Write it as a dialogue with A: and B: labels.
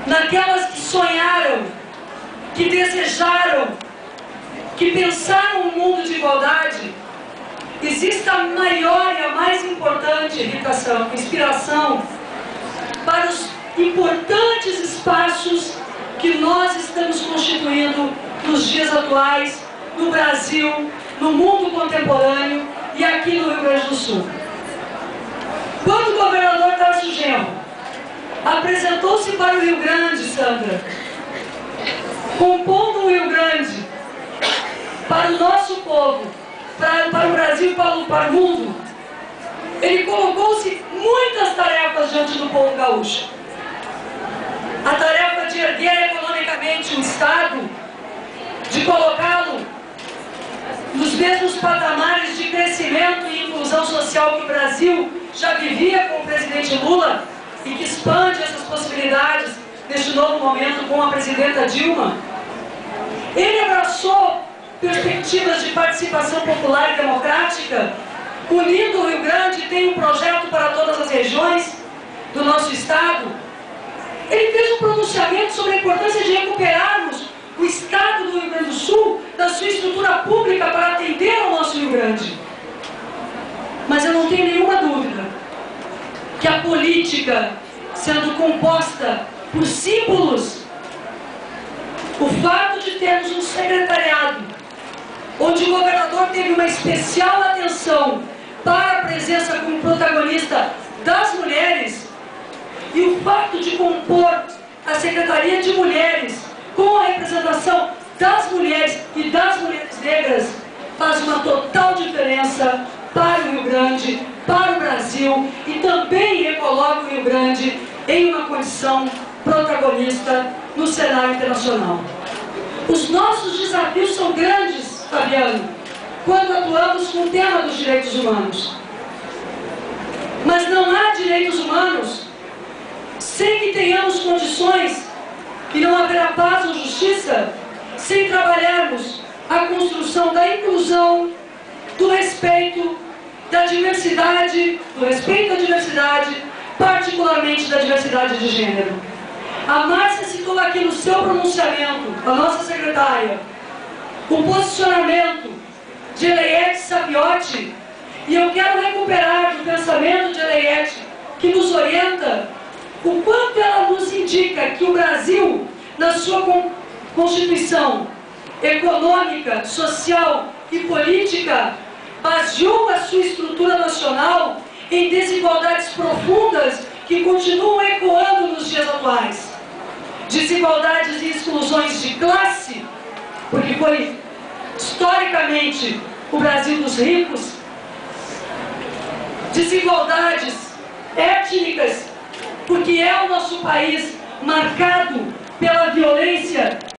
A: naquelas que sonharam, que desejaram, que pensaram um mundo de igualdade, existe a maior e a mais importante inspiração para os importantes espaços que nós estamos constituindo nos dias atuais, no Brasil, no mundo contemporâneo e aqui no Rio Grande do Sul. Quando o governador Tarcísio Genro apresentou-se para o Rio Grande, Sandra, compondo o Rio Grande para o nosso povo, para o Brasil e para o mundo, ele colocou-se muitas tarefas diante do povo gaúcho. A tarefa de erguer economicamente o Estado, de colocá-lo nos mesmos patamares de crescimento e inclusão social que o Brasil já vivia com o presidente Lula e que expande essas possibilidades neste novo momento com a presidenta Dilma. Ele abraçou perspectivas de participação popular e democrática, unindo o Rio Grande, tem um projeto para todas as regiões do nosso Estado. Ele fez um pronunciamento sobre a importância de recuperarmos o Estado do Rio Grande do Sul da sua estrutura pública para atender ao nosso Rio Grande. Mas eu não tenho nenhuma dúvida que a política, sendo composta por símbolos, o fato de termos um secretariado onde o governador teve uma especial atenção para a presença como protagonista das mulheres, e o fato de compor a Secretaria de Mulheres com a representação das mulheres e das mulheres negras faz uma total diferença para o Rio Grande, para o Brasil, e também recoloca o Rio Grande em uma condição protagonista no cenário internacional. Os nossos desafios são grandes, Fabiano, quando atuamos com o tema dos direitos humanos. Mas não há direitos humanos sem que tenhamos condições, e não haverá paz ou justiça sem trabalharmos a construção da inclusão, do respeito, da diversidade, do respeito à diversidade, particularmente da diversidade de gênero. A Márcia citou aqui no seu pronunciamento, a nossa secretária, o posicionamento de Eleiete Sapiotti, e eu quero recuperar do pensamento de Eleiete, que nos orienta, o quanto ela nos indica que o Brasil, na sua Constituição econômica, social e política, baseou a sua estrutura nacional em desigualdades profundas que continuam ecoando nos dias atuais. Desigualdades e exclusões de classe, porque foi historicamente o Brasil dos ricos. Desigualdades étnicas, porque é o nosso país marcado pela violência